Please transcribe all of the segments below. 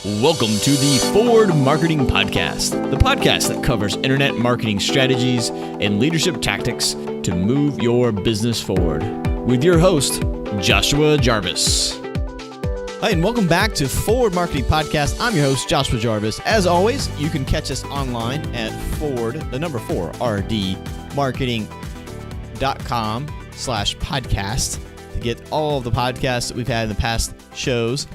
Welcome to the Forward Marketing Podcast, the podcast that covers internet marketing strategies and leadership tactics to move your business forward. With your host, Joshua Jarvis. Hi, and welcome back to Forward Marketing Podcast. I'm your host, Joshua Jarvis. As always, you can catch us online at rdmarketing.com/podcast to get all of the podcasts that we've had in the past shows.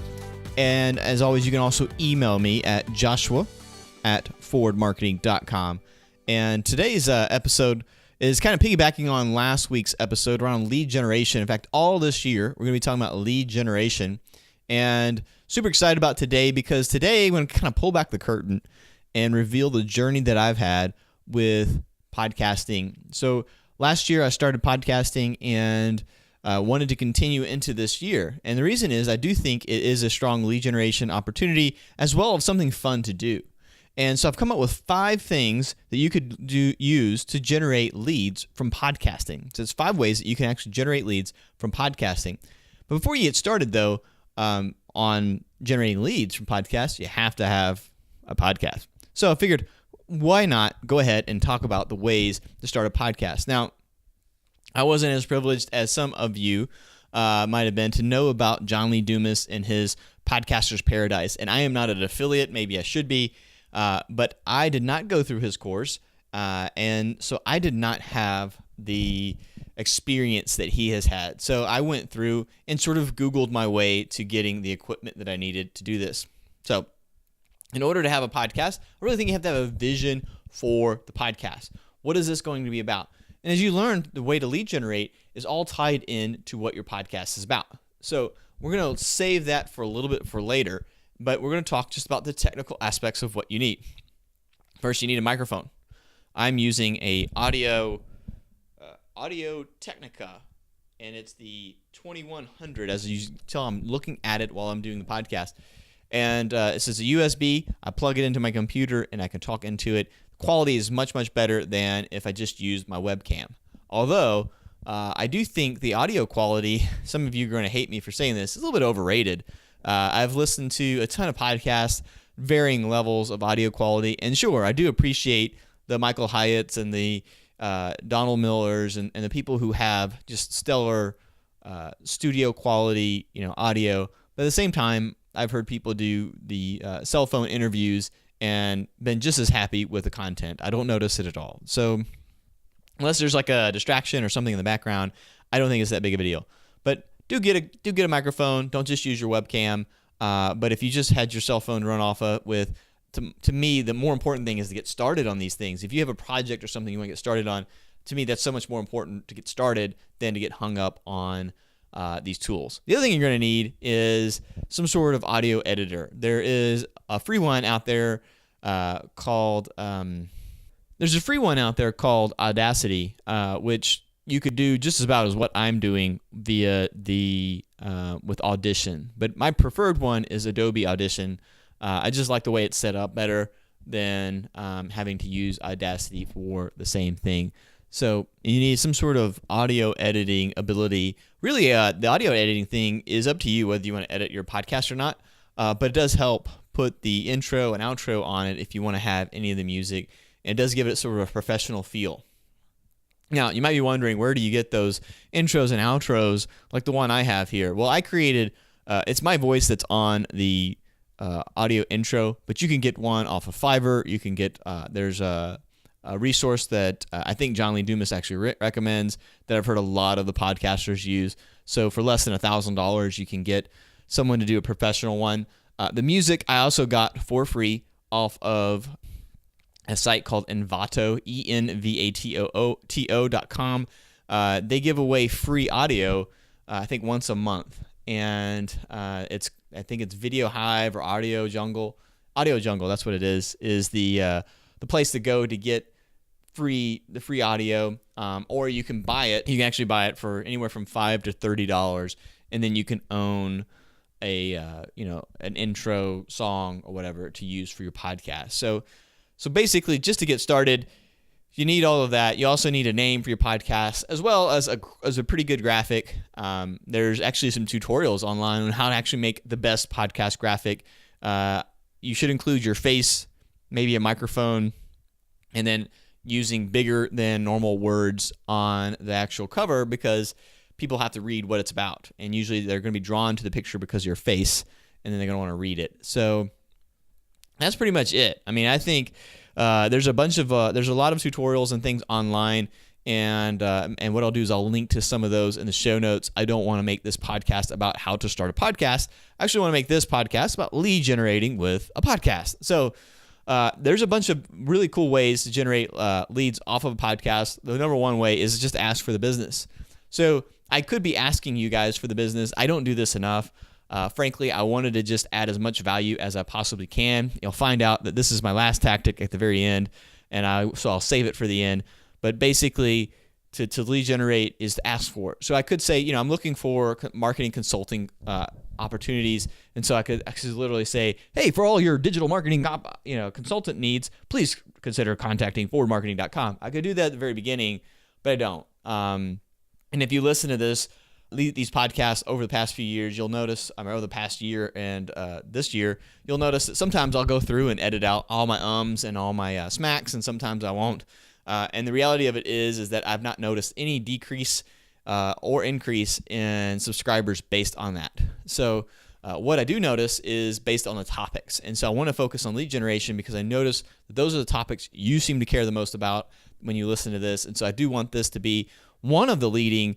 And as always, you can also email me at joshua@forwardmarketing.com. And today's episode is kind of piggybacking on last week's episode around lead generation. In fact, all this year, we're going to be talking about lead generation. And super excited about today because today I'm going to kind of pull back the curtain and reveal the journey that I've had with podcasting. So last year, I started podcasting and wanted to continue into this year. And the reason is I do think it is a strong lead generation opportunity as well as something fun to do. And so I've come up with 5 things that you could use to generate leads from podcasting. So it's 5 ways that you can actually generate leads from podcasting. But before you get started though, on generating leads from podcasts, you have to have a podcast. So I figured, why not go ahead and talk about the ways to start a podcast. Now, I wasn't as privileged as some of you might have been to know about John Lee Dumas and his Podcaster's Paradise. And I am not an affiliate. Maybe I should be. But I did not go through his course. And so I did not have the experience that he has had. So I went through and sort of Googled my way to getting the equipment that I needed to do this. So in order to have a podcast, I really think you have to have a vision for the podcast. What is this going to be about? And as you learn, the way to lead generate is all tied in to what your podcast is about. So we're going to save that for a little bit for later, but we're going to talk just about the technical aspects of what you need. First, you need a microphone. I'm using a Audio Technica, and it's the 2100. As you can tell, I'm looking at it while I'm doing the podcast. And it says a USB. I plug it into my computer, and I can talk into it. Quality is much, much better than if I just used my webcam. Although, I do think the audio quality, some of you are going to hate me for saying this, is a little bit overrated. I've listened to a ton of podcasts, varying levels of audio quality. And sure, I do appreciate the Michael Hyatts and the Donald Millers and the people who have just stellar studio quality, audio. But at the same time, I've heard people do the cell phone interviews and been just as happy with the content. I don't notice it at all. So unless there's like a distraction or something in the background, I don't think it's that big of a deal. But do get a microphone. Don't just use your webcam. But if you just had your cell phone to run off of with, to me, the more important thing is to get started on these things. If you have a project or something you want to get started on, to me, that's so much more important to get started than to get hung up on these tools. The other thing you're going to need is some sort of audio editor. There is a free one out there called Audacity, which you could do just about as what I'm doing via with Audition. But my preferred one is Adobe Audition. I just like the way it's set up better than having to use Audacity for the same thing. So you need some sort of audio editing ability. Really, the audio editing thing is up to you whether you want to edit your podcast or not, but it does help put the intro and outro on it if you want to have any of the music. And it does give it sort of a professional feel. Now, you might be wondering, where do you get those intros and outros like the one I have here? Well, I created, it's my voice that's on the audio intro, but you can get one off of Fiverr. You can get, there's a resource that I think John Lee Dumas actually recommends that I've heard a lot of the podcasters use. So for less than $1,000, you can get someone to do a professional one. The music I also got for free off of a site called Envato, ENVATOO.com. They give away free audio, I think once a month. And I think it's Video Hive or Audio Jungle. Audio Jungle, that's what it is the place to go to get the free audio, or you can buy it. You can actually buy it for anywhere from $5 to $30, and then you can own an intro song or whatever to use for your podcast. So basically, just to get started, you need all of that. You also need a name for your podcast, as well as a pretty good graphic. There's actually some tutorials online on how to actually make the best podcast graphic. you should include your face, maybe a microphone, and then using bigger than normal words on the actual cover, because people have to read what it's about. And usually they're going to be drawn to the picture because of your face, and then they're going to want to read it. So that's pretty much it. I mean, I think there's a lot of tutorials and things online. And what I'll do is I'll link to some of those in the show notes. I don't want to make this podcast about how to start a podcast. I actually want to make this podcast about lead generating with a podcast. So there's a bunch of really cool ways to generate leads off of a podcast. The number one way is just ask for the business. So I could be asking you guys for the business. I don't do this enough. Frankly, I wanted to just add as much value as I possibly can. You'll find out that this is my last tactic at the very end, so I'll save it for the end. But basically, to lead generate is to ask for it. So I could say, I'm looking for marketing consulting opportunities, and so I could literally say, hey, for all your digital marketing consultant needs, please consider contacting forwardmarketing.com. I could do that at the very beginning, but I don't. And if you listen to these podcasts over the past few years, you'll notice, over the past year and this year, you'll notice that sometimes I'll go through and edit out all my ums and all my smacks, and sometimes I won't. And the reality of it is that I've not noticed any decrease or increase in subscribers based on that. So what I do notice is based on the topics. And so I want to focus on lead generation because I notice that those are the topics you seem to care the most about when you listen to this. And so I do want this to be one of the leading,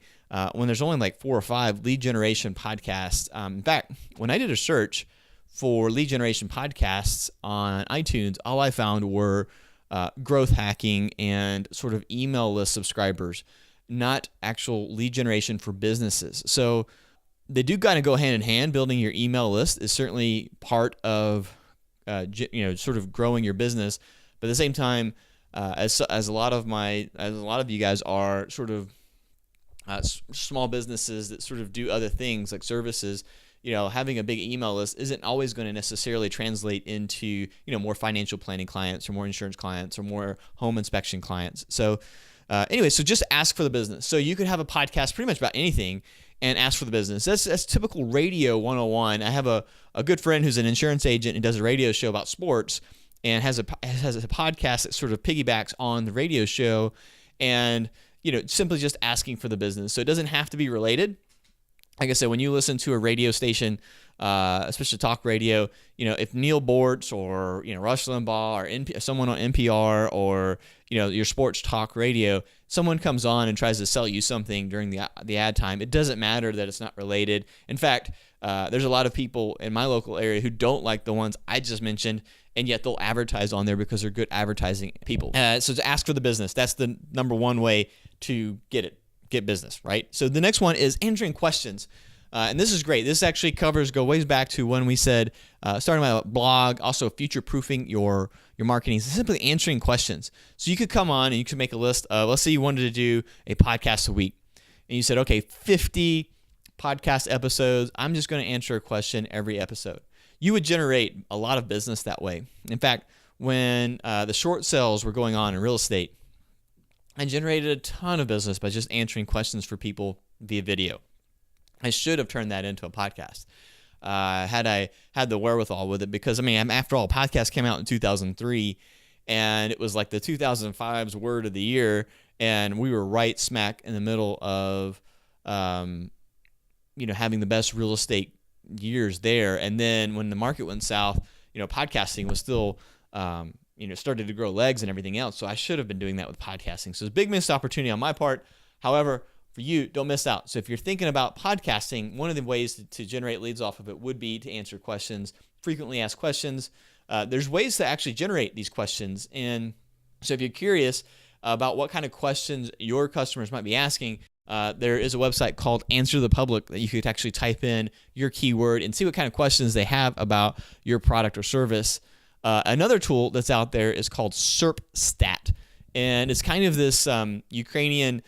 when there's only like 4 or 5 lead generation podcasts. In fact, when I did a search for lead generation podcasts on iTunes, all I found were growth hacking and sort of email list subscribers, not actual lead generation for businesses. So they do kind of go hand in hand. Building your email list is certainly part of sort of growing your business, but at the same time, as a lot of you guys are sort of small businesses that sort of do other things like services, having a big email list isn't always going to necessarily translate into, more financial planning clients or more insurance clients or more home inspection clients. So anyway, so just ask for the business. So you could have a podcast pretty much about anything and ask for the business. That's typical radio 101. I have a good friend who's an insurance agent and does a radio show about sports and has a podcast that sort of piggybacks on the radio show, and simply just asking for the business. So it doesn't have to be related. Like I said, when you listen to a radio station, especially talk radio, if Neil Bortz or Rush Limbaugh or someone on NPR or your sports talk radio, someone comes on and tries to sell you something during the ad time, it doesn't matter that it's not related. In fact, there's a lot of people in my local area who don't like the ones I just mentioned, and yet they'll advertise on there because they're good advertising people. So to ask for the business, that's the number one way to get business, right? So the next one is answering questions. And this is great. This actually go ways back to when we said starting my blog, also future-proofing your marketing, simply answering questions. So you could come on and you could make a list of, let's say you wanted to do a podcast a week. And you said, okay, 50 podcast episodes. I'm just going to answer a question every episode. You would generate a lot of business that way. In fact, when the short sales were going on in real estate, I generated a ton of business by just answering questions for people via video. I should have turned that into a podcast had I had the wherewithal with it, because, after all, podcast came out in 2003, and it was like the 2005's word of the year, and we were right smack in the middle of, having the best real estate years there. And then when the market went south, podcasting was still started to grow legs and everything else. So I should have been doing that with podcasting. So it's a big missed opportunity on my part. However, for you, don't miss out. So if you're thinking about podcasting, one of the ways to generate leads off of it would be to answer questions, frequently asked questions. There's ways to actually generate these questions. And so if you're curious about what kind of questions your customers might be asking, there is a website called Answer the Public that you could actually type in your keyword and see what kind of questions they have about your product or service. Another tool that's out there is called SERPstat, and it's kind of this Ukrainian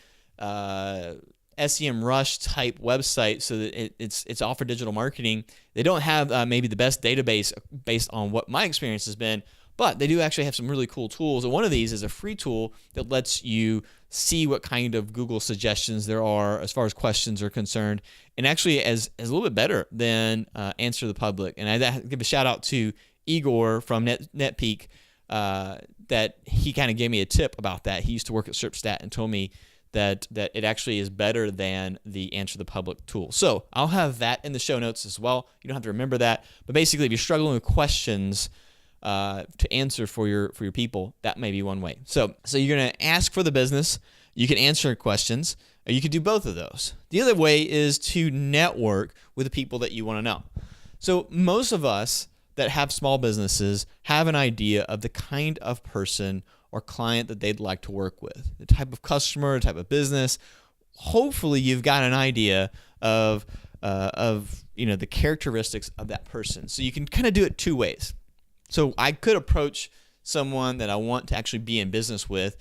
SEMrush type website, so that it's all for digital marketing. They don't have maybe the best database based on what my experience has been, but they do actually have some really cool tools. And one of these is a free tool that lets you see what kind of Google suggestions there are as far as questions are concerned, and actually as a little bit better than Answer the Public. And I give a shout out to Igor from NetPeak, that he kind of gave me a tip about that. He used to work at SerpStat and told me that it actually is better than the Answer the Public tool. So I'll have that in the show notes as well. You don't have to remember that, but basically, if you're struggling with questions to answer for your people, that may be one way. So you're gonna ask for the business. You can answer questions, or you could do both of those. The other way is to network with the people that you want to know. So most of us that have small businesses have an idea of the kind of person or client that they'd like to work with, the type of customer, the type of business. Hopefully, you've got an idea of the characteristics of that person. So you can kind of do it two ways. So I could approach someone that I want to actually be in business with.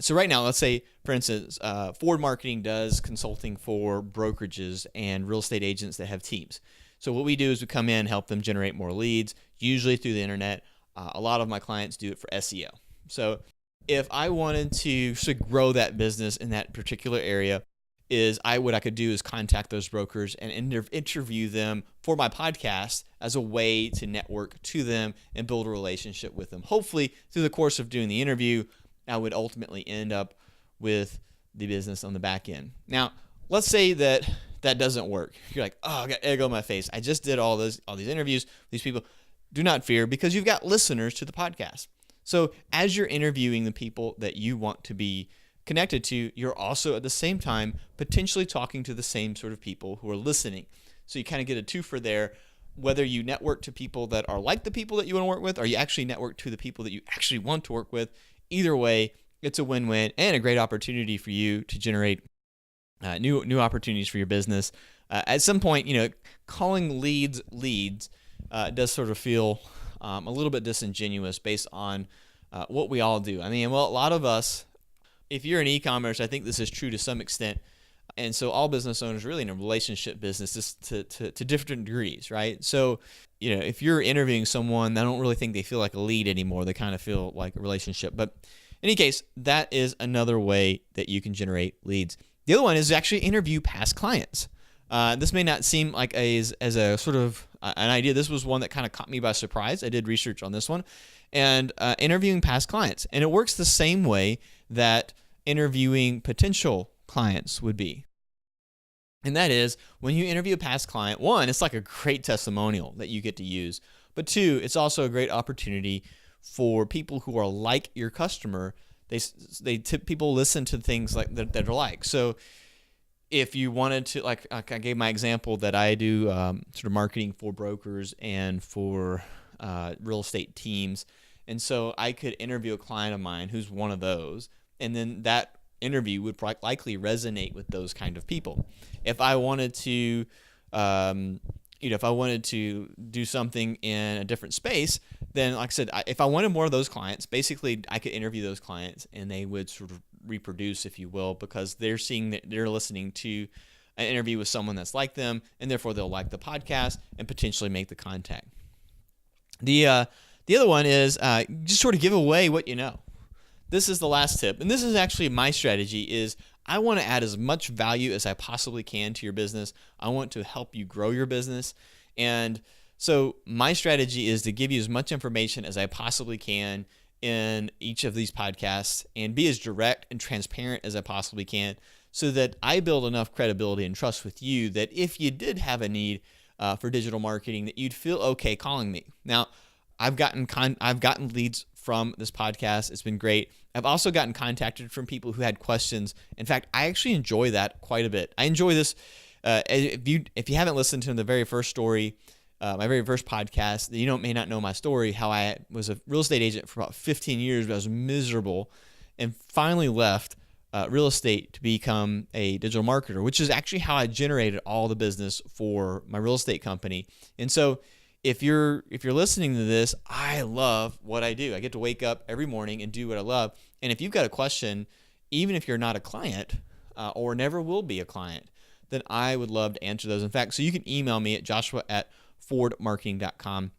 So right now, let's say, for instance, Forward Marketing does consulting for brokerages and real estate agents that have teams. So what we do is we come in, help them generate more leads, usually through the internet. A lot of my clients do it for SEO. So if I wanted to sort of grow that business in that particular area, what I could do is contact those brokers and interview them for my podcast as a way to network to them and build a relationship with them. Hopefully, through the course of doing the interview, I would ultimately end up with the business on the back end. Now, let's say that doesn't work. You're like, oh, I got egg on my face. I just did all these interviews with these people. Do not fear, because you've got listeners to the podcast. So as you're interviewing the people that you want to be connected to, you're also at the same time potentially talking to the same sort of people who are listening. So you kind of get a twofer there, whether you network to people that are like the people that you want to work with, or you actually network to the people that you actually want to work with. Either way, it's a win-win and a great opportunity for you to generate new opportunities for your business. At some point, calling leads does sort of feel a little bit disingenuous based on what we all do. I mean, well, a lot of us, if you're in e-commerce, I think this is true to some extent. And so all business owners are really in a relationship business just to different degrees, right? So, if you're interviewing someone, I don't really think they feel like a lead anymore. They kind of feel like a relationship. But in any case, that is another way that you can generate leads. The other one is to actually interview past clients. This may not seem like as a sort of an idea. This was one that kind of caught me by surprise. I did research on this one, and interviewing past clients. And it works the same way that interviewing potential clients would be. And that is, when you interview a past client, one, it's like a great testimonial that you get to use. But two, it's also a great opportunity for people who are like your customer. People listen to things like that are like. So if you wanted to, like I gave my example that I do sort of marketing for brokers and for real estate teams. And so I could interview a client of mine who's one of those, and then that interview would likely resonate with those kind of people. If I wanted to, if I wanted to do something in a different space, then like I said, if I wanted more of those clients, basically I could interview those clients and they would sort of reproduce, if you will, because they're seeing that they're listening to an interview with someone that's like them, and therefore they'll like the podcast and potentially make the contact. The other one is just sort of give away what you know. This is the last tip, and this is actually my strategy, is I want to add as much value as I possibly can to your business. I want to help you grow your business. And so my strategy is to give you as much information as I possibly can in each of these podcasts and be as direct and transparent as I possibly can, so that I build enough credibility and trust with you that if you did have a need for digital marketing, that you'd feel okay calling me. Now, I've gotten leads from this podcast. It's been great. I've also gotten contacted from people who had questions. In fact, I actually enjoy that quite a bit. I enjoy this. If you haven't listened to the very first story, my very first podcast, you may not know my story, how I was a real estate agent for about 15 years, but I was miserable and finally left real estate to become a digital marketer, which is actually how I generated all the business for my real estate company. And so if you're listening to this, I love what I do. I get to wake up every morning and do what I love. And if you've got a question, even if you're not a client or never will be a client, then I would love to answer those. In fact, so you can email me at joshua@forwardmarketing.com.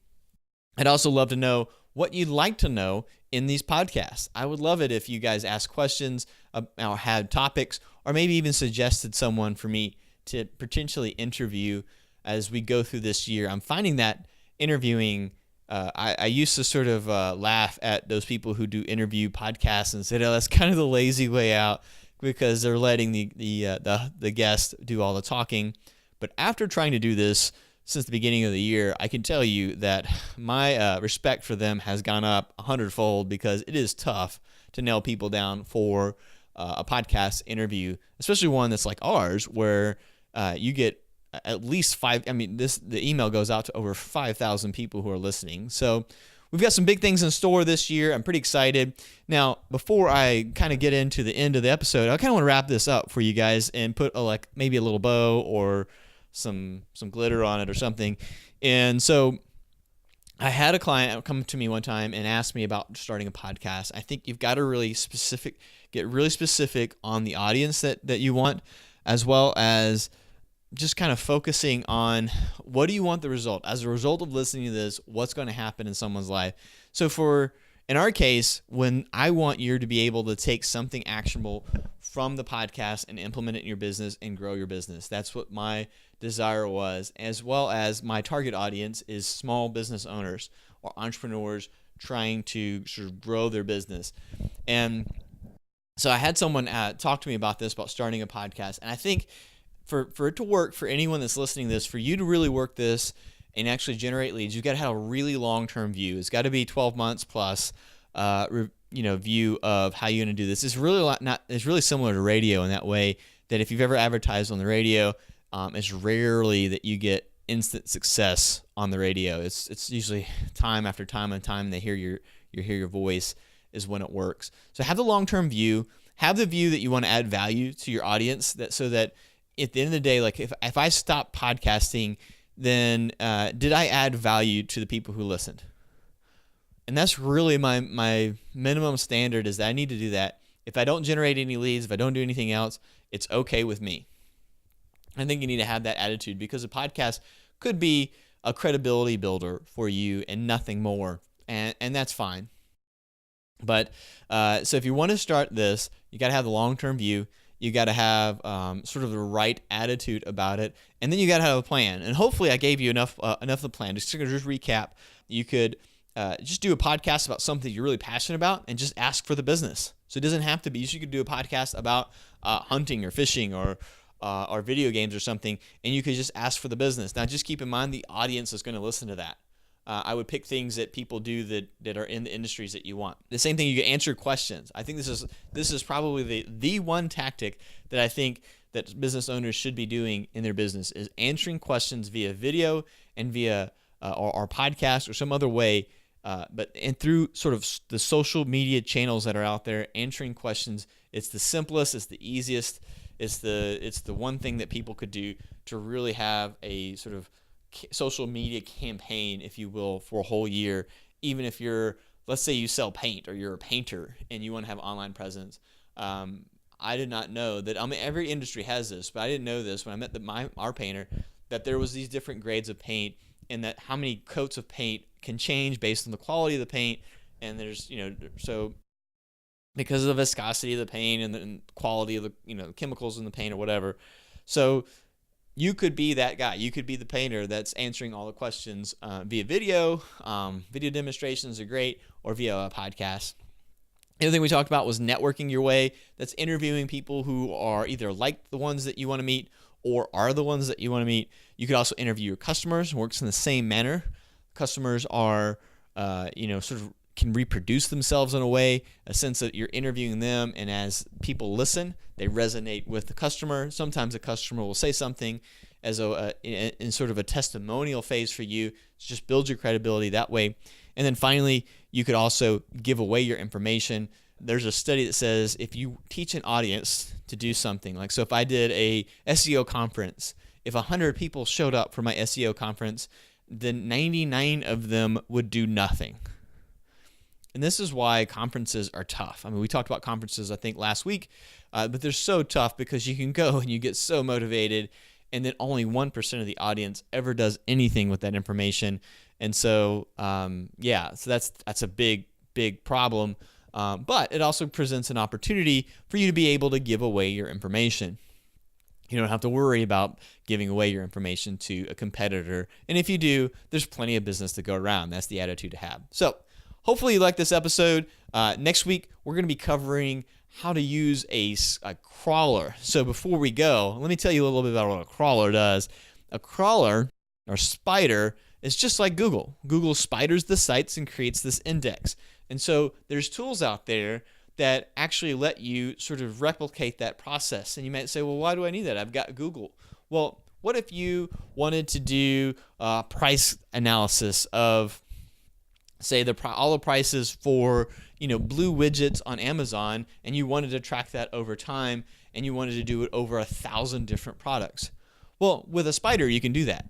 I'd also love to know what you'd like to know in these podcasts. I would love it if you guys asked questions or had topics, or maybe even suggested someone for me to potentially interview as we go through this year. I'm finding that interviewing I used to sort of laugh at those people who do interview podcasts and say, "Oh, that's kind of the lazy way out," because they're letting the guest do all the talking. But after trying to do this since the beginning of the year, I can tell you that my respect for them has gone up 100-fold, because it is tough to nail people down for a podcast interview, especially one that's like ours, where you get at least five. I mean, the email goes out to over 5,000 people who are listening. So we've got some big things in store this year. I'm pretty excited. Now, before I kind of get into the end of the episode, I kind of want to wrap this up for you guys and put maybe a little bow or some glitter on it or something. And so I had a client come to me one time and ask me about starting a podcast. I think you've got to get really specific on the audience that you want, as well as just kind of focusing on what do you want the result. As a result of listening to this, what's going to happen in someone's life. So in our case, when I want you to be able to take something actionable from the podcast and implement it in your business and grow your business. That's what my desire was, as well as my target audience is small business owners or entrepreneurs trying to sort of grow their business. And so I had someone talk to me about starting a podcast. And I think for it to work, for anyone that's listening to this, for you to really work this and actually generate leads, you've got to have a really long-term view. It's got to be 12 months plus view of how you're going to do this. It's really similar to radio in that way, that if you've ever advertised on the radio, it's rarely that you get instant success on the radio. It's usually time after time and time they hear your voice is when it works. So have the long-term view. Have the view that you want to add value to your audience, so that at the end of the day, like if I stop podcasting, then did I add value to the people who listened? And that's really my minimum standard, is that I need to do that. If I don't generate any leads, if I don't do anything else, it's okay with me. I think you need to have that attitude, because a podcast could be a credibility builder for you and nothing more. And that's fine. But so if you want to start this, you got to have the long-term view. You got to have sort of the right attitude about it, and then you got to have a plan. And hopefully, I gave you enough of the plan. Just to recap, you could just do a podcast about something you're really passionate about, and just ask for the business. So it doesn't have to be. You could do a podcast about hunting or fishing or video games or something, and you could just ask for the business. Now, just keep in mind the audience is going to listen to that. I would pick things that people do that are in the industries that you want. The same thing, you can answer questions. I think this is probably the one tactic that I think that business owners should be doing in their business, is answering questions via video and via or podcast or some other way, and through sort of the social media channels that are out there. Answering questions, it's the simplest, it's the easiest, it's the one thing that people could do to really have a sort of social media campaign, if you will, for a whole year. Even if let's say you sell paint, or you're a painter and you want to have online presence. I did not know that. I mean, every industry has this, but I didn't know this when I met our painter, that there was these different grades of paint, and that how many coats of paint can change based on the quality of the paint. And there's, so because of the viscosity of the paint and the quality of the chemicals in the paint or whatever. So you could be that guy. You could be the painter that's answering all the questions via video. Video demonstrations are great, or via a podcast. The other thing we talked about was networking your way. That's interviewing people who are either like the ones that you want to meet or are the ones that you want to meet. You could also interview your customers. It works in the same manner. Customers are, sort of can reproduce themselves in a sense that you're interviewing them, and as people listen, they resonate with the customer. Sometimes the customer will say something as in sort of a testimonial phase for you. So just build your credibility that way. And then finally, you could also give away your information. There's a study that says if you teach an audience to do something, like, so if I did a SEO conference, if 100 people showed up for my SEO conference, then 99 of them would do nothing. And this is why conferences are tough. I mean, we talked about conferences, I think, last week, but they're so tough because you can go and you get so motivated, and then only 1% of the audience ever does anything with that information. And so, so that's a big, big problem. But it also presents an opportunity for you to be able to give away your information. You don't have to worry about giving away your information to a competitor. And if you do, there's plenty of business to go around. That's the attitude to have. So hopefully you like this episode. Next week, we're going to be covering how to use a crawler. So before we go, let me tell you a little bit about what a crawler does. A crawler or spider is just like Google. Google spiders the sites and creates this index. And so there's tools out there that actually let you sort of replicate that process. And you might say, well, why do I need that? I've got Google. Well, what if you wanted to do price analysis of, say, all the prices for blue widgets on Amazon, and you wanted to track that over time, and you wanted to do it over 1,000 different products? Well, with a spider, you can do that.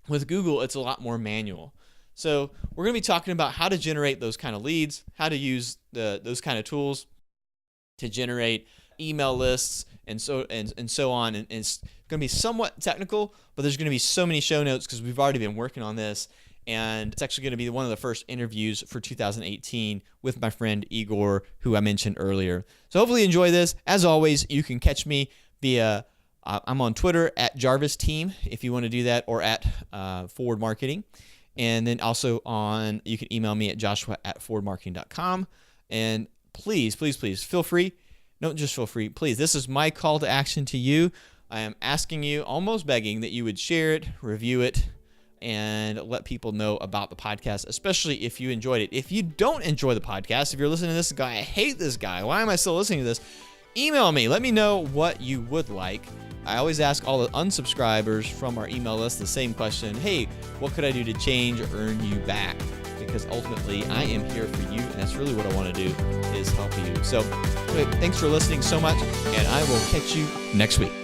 With Google, it's a lot more manual. So we're going to be talking about how to generate those kind of leads, how to use those kind of tools to generate email lists and so on. And it's going to be somewhat technical, but there's going to be so many show notes because we've already been working on this. And it's actually going to be one of the first interviews for 2018 with my friend Igor, who I mentioned earlier. So hopefully you enjoy this. As always, you can catch me via, I'm on Twitter at Jarvis Team if you want to do that, or at Forward Marketing. And then also you can email me at joshua@forwardmarketing.com. And please, please, please feel free. Don't just feel free. Please, this is my call to action to you. I am asking you, almost begging, that you would share it, review it, and let people know about the podcast, especially if you enjoyed it. If you don't enjoy the podcast, if you're listening to this guy, I hate this guy, why am I still listening to this? Email me. Let me know what you would like. I always ask all the unsubscribers from our email list the same question. Hey, what could I do to change or earn you back? Because ultimately, I am here for you, and that's really what I want to do, is help you. So anyway, thanks for listening so much, and I will catch you next week.